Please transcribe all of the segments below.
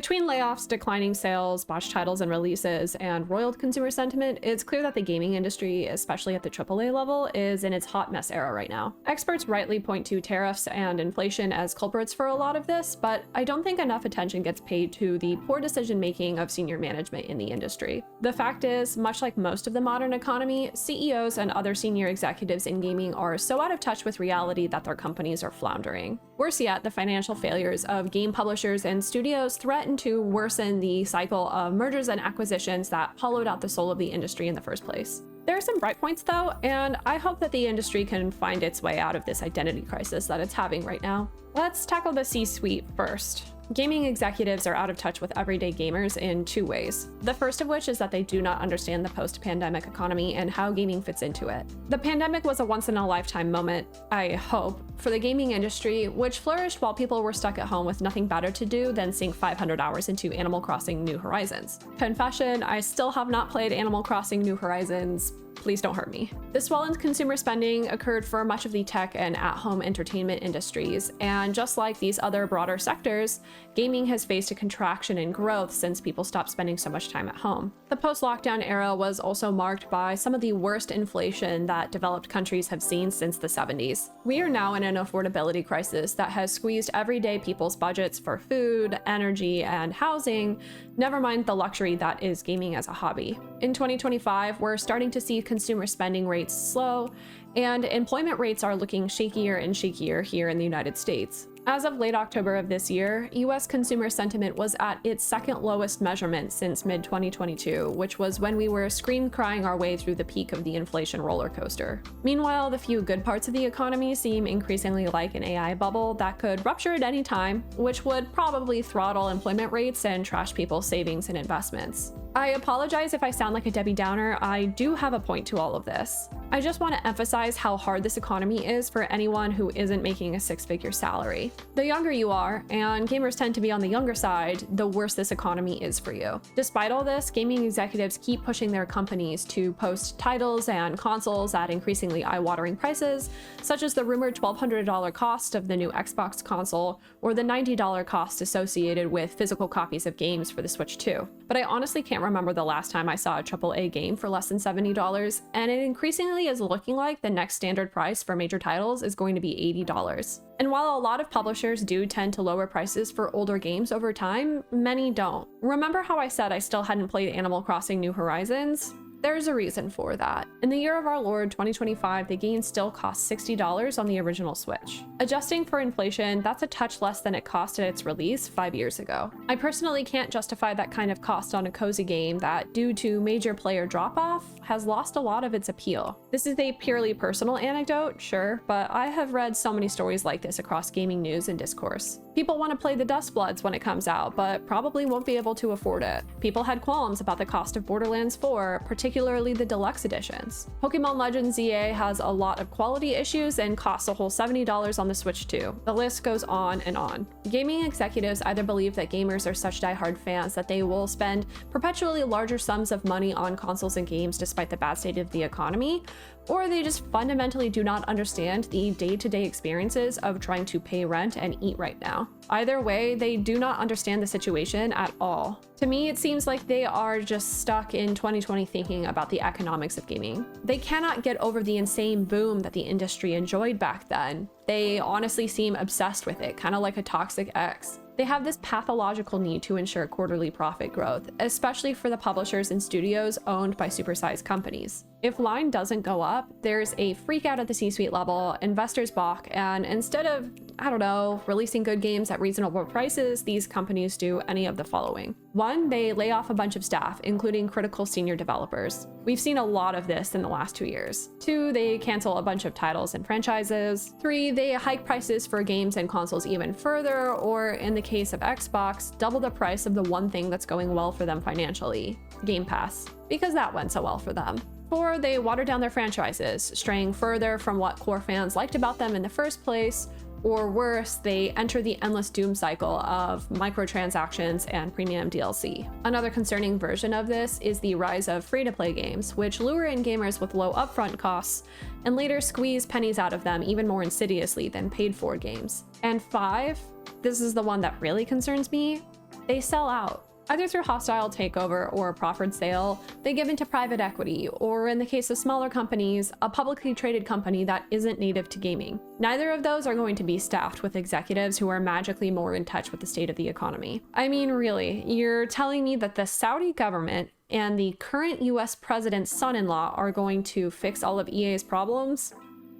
Between layoffs, declining sales, botched titles and releases, and roiled consumer sentiment, it's clear that the gaming industry, especially at the AAA level, is in its hot mess era right now. Experts rightly point to tariffs and inflation as culprits for a lot of this, but I don't think enough attention gets paid to the poor decision-making of senior management in the industry. The fact is, much like most of the modern economy, CEOs and other senior executives in gaming are so out of touch with reality that their companies are floundering. Worse yet, the financial failures of game publishers and studios threaten to worsen the cycle of mergers and acquisitions that hollowed out the soul of the industry in the first place. There are some bright points though, and I hope that the industry can find its way out of this identity crisis that it's having right now. Let's tackle the C-suite first. Gaming executives are out of touch with everyday gamers in two ways. The first of which is that they do not understand the post-pandemic economy and how gaming fits into it. The pandemic was a once-in-a-lifetime moment, I hope, for the gaming industry, which flourished while people were stuck at home with nothing better to do than sink 500 hours into Animal Crossing New Horizons. Confession, I still have not played Animal Crossing New Horizons. Please don't hurt me. The swell in consumer spending occurred for much of the tech and at-home entertainment industries, and just like these other broader sectors, gaming has faced a contraction in growth since people stopped spending so much time at home. The post-lockdown era was also marked by some of the worst inflation that developed countries have seen since the 70s. We are now in an affordability crisis that has squeezed everyday people's budgets for food, energy, and housing, never mind the luxury that is gaming as a hobby. In 2025, we're starting to see consumer spending rates slow, and employment rates are looking shakier and shakier here in the United States. As of late October of this year, US consumer sentiment was at its second lowest measurement since mid-2022, which was when we were scream-crying our way through the peak of the inflation roller coaster. Meanwhile, the few good parts of the economy seem increasingly like an AI bubble that could rupture at any time, which would probably throttle employment rates and trash people's savings and investments. I apologize if I sound like a Debbie Downer, I do have a point to all of this. I just want to emphasize how hard this economy is for anyone who isn't making a six-figure salary. The younger you are, and gamers tend to be on the younger side, the worse this economy is for you. Despite all this, gaming executives keep pushing their companies to post titles and consoles at increasingly eye-watering prices, such as the rumored $1,200 cost of the new Xbox console, or the $90 cost associated with physical copies of games for the Switch 2. But I honestly can't remember the last time I saw a AAA game for less than $70, and it increasingly is looking like the next standard price for major titles is going to be $80. And while a lot of publishers do tend to lower prices for older games over time, many don't. Remember how I said I still hadn't played Animal Crossing New Horizons? There's a reason for that. In the year of our Lord 2025, the game still costs $60 on the original Switch. Adjusting for inflation, that's a touch less than it cost at its release 5 years ago. I personally can't justify that kind of cost on a cozy game that, due to major player drop-off, has lost a lot of its appeal. This is a purely personal anecdote, sure, but I have read so many stories like this across gaming news and discourse. People want to play the Dustbloods when it comes out, but probably won't be able to afford it. People had qualms about the cost of Borderlands 4, particularly the deluxe editions. Pokemon Legends EA has a lot of quality issues and costs a whole $70 on the Switch too. The list goes on and on. Gaming executives either believe that gamers are such diehard fans that they will spend perpetually larger sums of money on consoles and games despite the bad state of the economy, or they just fundamentally do not understand the day-to-day experiences of trying to pay rent and eat right now. Either way, they do not understand the situation at all. To me, it seems like they are just stuck in 2020 thinking about the economics of gaming. They cannot get over the insane boom that the industry enjoyed back then. They honestly seem obsessed with it, kind of like a toxic ex. They have this pathological need to ensure quarterly profit growth, especially for the publishers and studios owned by supersized companies. If line doesn't go up, there's a freak out at the C-suite level, investors balk, and instead of, I don't know, releasing good games at reasonable prices, these companies do any of the following. 1, they lay off a bunch of staff, including critical senior developers. We've seen a lot of this in the last 2 years. 2, they cancel a bunch of titles and franchises. 3, they hike prices for games and consoles even further, or in the case of Xbox, double the price of the one thing that's going well for them financially, Game Pass, because that went so well for them. 4, they water down their franchises, straying further from what core fans liked about them in the first place, or worse, they enter the endless doom cycle of microtransactions and premium DLC. Another concerning version of this is the rise of free-to-play games, which lure in gamers with low upfront costs and later squeeze pennies out of them even more insidiously than paid-for games. And 5, this is the one that really concerns me, they sell out. Either through hostile takeover or a proffered sale, they give into private equity, or in the case of smaller companies, a publicly traded company that isn't native to gaming. Neither of those are going to be staffed with executives who are magically more in touch with the state of the economy. I mean, really, you're telling me that the Saudi government and the current US president's son-in-law are going to fix all of EA's problems?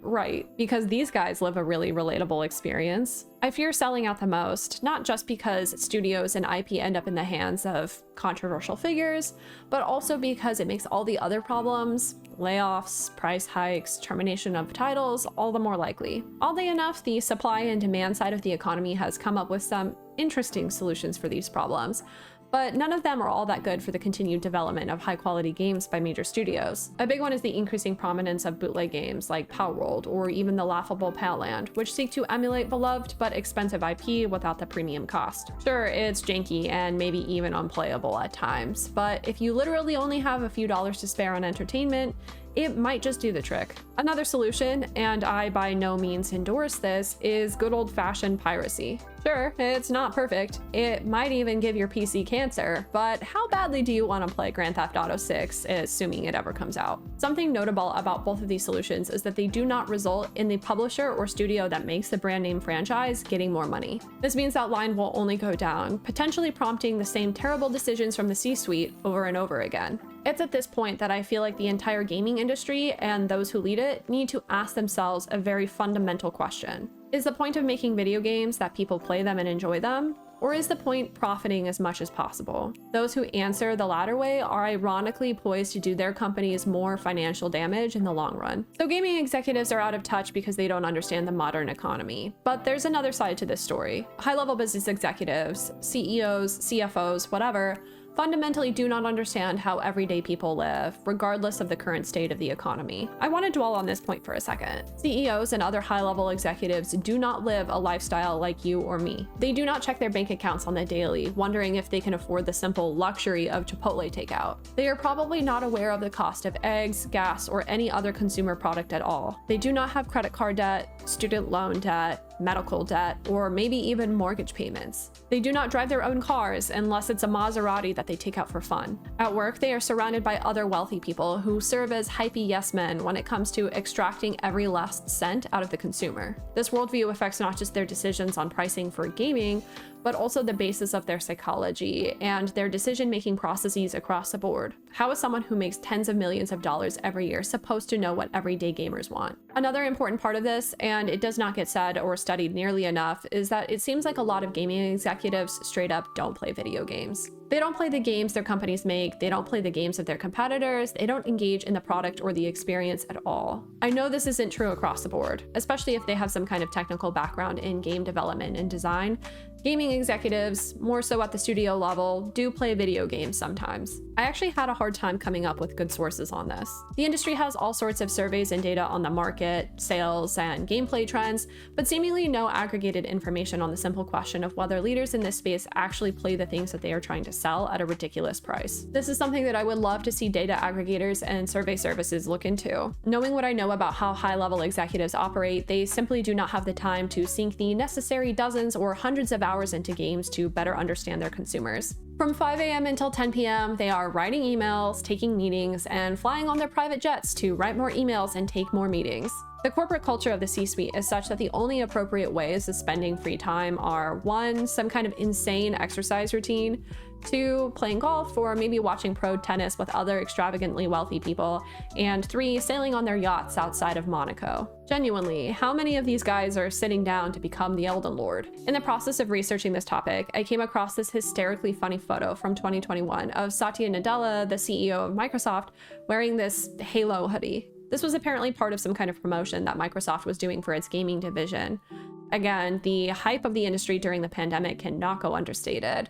Right, because these guys live a really relatable experience. I fear selling out the most, not just because studios and IP end up in the hands of controversial figures, but also because it makes all the other problems, layoffs, price hikes, termination of titles, all the more likely. Oddly enough, the supply and demand side of the economy has come up with some interesting solutions for these problems, but none of them are all that good for the continued development of high-quality games by major studios. A big one is the increasing prominence of bootleg games like Palworld or even the laughable Palland, which seek to emulate beloved but expensive IP without the premium cost. Sure, it's janky and maybe even unplayable at times, but if you literally only have a few dollars to spare on entertainment, it might just do the trick. Another solution, and I by no means endorse this, is good old-fashioned piracy. Sure, it's not perfect. It might even give your PC cancer, but how badly do you want to play Grand Theft Auto 6, assuming it ever comes out? Something notable about both of these solutions is that they do not result in the publisher or studio that makes the brand name franchise getting more money. This means that line will only go down, potentially prompting the same terrible decisions from the C-suite over and over again. It's at this point that I feel like the entire gaming industry and those who lead it need to ask themselves a very fundamental question. Is the point of making video games that people play them and enjoy them? Or is the point profiting as much as possible? Those who answer the latter way are ironically poised to do their companies more financial damage in the long run. So gaming executives are out of touch because they don't understand the modern economy. But there's another side to this story. High-level business executives, CEOs, CFOs, whatever, fundamentally do not understand how everyday people live, regardless of the current state of the economy. I want to dwell on this point for a second. CEOs and other high-level executives do not live a lifestyle like you or me. They do not check their bank accounts on the daily, wondering if they can afford the simple luxury of Chipotle takeout. They are probably not aware of the cost of eggs, gas, or any other consumer product at all. They do not have credit card debt, student loan debt, medical debt, or maybe even mortgage payments. They do not drive their own cars unless it's a Maserati that they take out for fun. At work, they are surrounded by other wealthy people who serve as hypey yes men when it comes to extracting every last cent out of the consumer. This worldview affects not just their decisions on pricing for gaming, but also the basis of their psychology and their decision-making processes across the board. How is someone who makes tens of millions of dollars every year supposed to know what everyday gamers want? Another important part of this, and it does not get said or studied nearly enough, is that it seems like a lot of gaming executives straight up don't play video games. They don't play the games their companies make, they don't play the games of their competitors, they don't engage in the product or the experience at all. I know this isn't true across the board, especially if they have some kind of technical background in game development and design. Gaming executives, more so at the studio level, do play video games sometimes. I actually had a hard time coming up with good sources on this. The industry has all sorts of surveys and data on the market, sales, and gameplay trends, but seemingly no aggregated information on the simple question of whether leaders in this space actually play the things that they are trying to sell at a ridiculous price. This is something that I would love to see data aggregators and survey services look into. Knowing what I know about how high-level executives operate, they simply do not have the time to sink the necessary dozens or hundreds of hours into games to better understand their consumers. From 5 a.m. until 10 p.m., they are writing emails, taking meetings, and flying on their private jets to write more emails and take more meetings. The corporate culture of the C-suite is such that the only appropriate ways of spending free time are 1, some kind of insane exercise routine, 2, playing golf or maybe watching pro tennis with other extravagantly wealthy people, and 3, sailing on their yachts outside of Monaco. Genuinely, how many of these guys are sitting down to become the Elden Lord? In the process of researching this topic, I came across this hysterically funny photo from 2021 of Satya Nadella, the CEO of Microsoft, wearing this Halo hoodie. This was apparently part of some kind of promotion that Microsoft was doing for its gaming division. Again, the hype of the industry during the pandemic cannot go understated,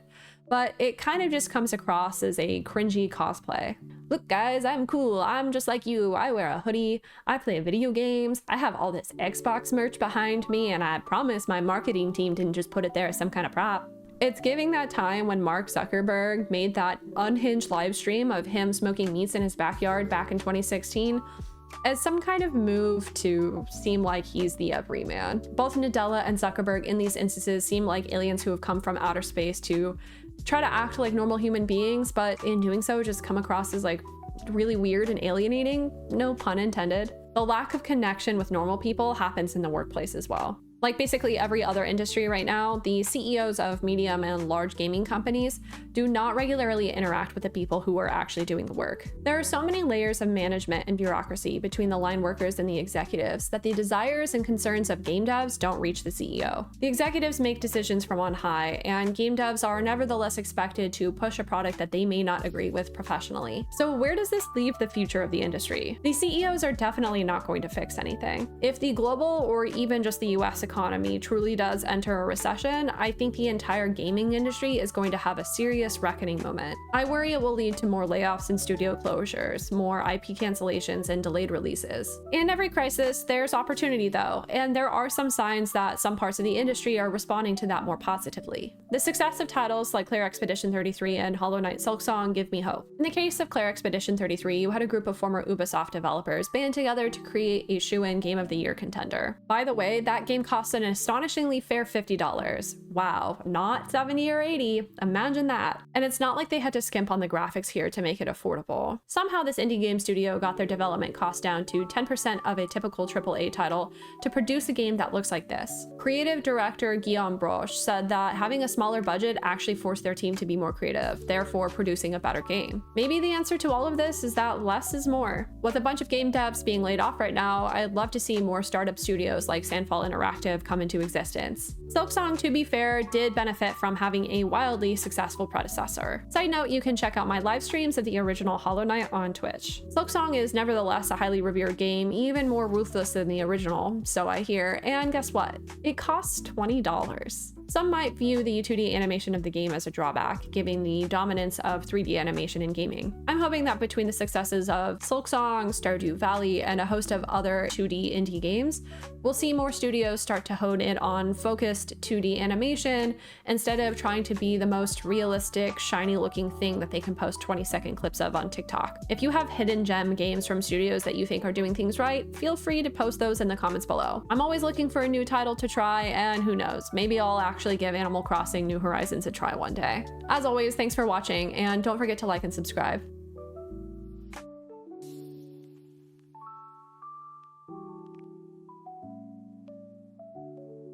but it kind of just comes across as a cringy cosplay. Look guys, I'm cool, I'm just like you, I wear a hoodie, I play video games, I have all this Xbox merch behind me, and I promise my marketing team didn't just put it there as some kind of prop. It's giving that time when Mark Zuckerberg made that unhinged live stream of him smoking meats in his backyard back in 2016, as some kind of move to seem like he's the everyman. Both Nadella and Zuckerberg in these instances seem like aliens who have come from outer space to try to act like normal human beings, but in doing so just come across as like really weird and alienating, no pun intended. The lack of connection with normal people happens in the workplace as well. Like basically every other industry right now, the CEOs of medium and large gaming companies do not regularly interact with the people who are actually doing the work. There are so many layers of management and bureaucracy between the line workers and the executives that the desires and concerns of game devs don't reach the CEO. The executives make decisions from on high, and game devs are nevertheless expected to push a product that they may not agree with professionally. So where does this leave the future of the industry? The CEOs are definitely not going to fix anything. If the global or even just the US economy truly does enter a recession, I think the entire gaming industry is going to have a serious reckoning moment. I worry it will lead to more layoffs and studio closures, more IP cancellations and delayed releases. In every crisis, there's opportunity though, and there are some signs that some parts of the industry are responding to that more positively. The success of titles like Claire Expedition 33 and Hollow Knight Silksong give me hope. In the case of Claire Expedition 33, you had a group of former Ubisoft developers band together to create a shoe-in Game of the Year contender. By the way, that game cost an astonishingly fair $50. Wow, not $70 or $80. Imagine that. And it's not like they had to skimp on the graphics here to make it affordable. Somehow this indie game studio got their development costs down to 10% of a typical AAA title to produce a game that looks like this. Creative director Guillaume Broche said that having a smaller budget actually forced their team to be more creative, therefore producing a better game. Maybe the answer to all of this is that less is more. With a bunch of game devs being laid off right now, I'd love to see more startup studios like Sandfall Interactive come into existence. Silksong, to be fair, did benefit from having a wildly successful predecessor. Side note, you can check out my live streams of the original Hollow Knight on Twitch. Silksong is nevertheless a highly revered game, even more ruthless than the original, so I hear, and guess what? It costs $20. Some might view the 2D animation of the game as a drawback, given the dominance of 3D animation in gaming. I'm hoping that between the successes of Silksong, Stardew Valley, and a host of other 2D indie games, we'll see more studios start to hone in on focused 2D animation instead of trying to be the most realistic, shiny looking thing that they can post 20-second clips of on TikTok. If you have hidden gem games from studios that you think are doing things right, feel free to post those in the comments below. I'm always looking for a new title to try, and who knows, maybe I'll actually give Animal Crossing New Horizons a try one day. As always, thanks for watching, and don't forget to like and subscribe.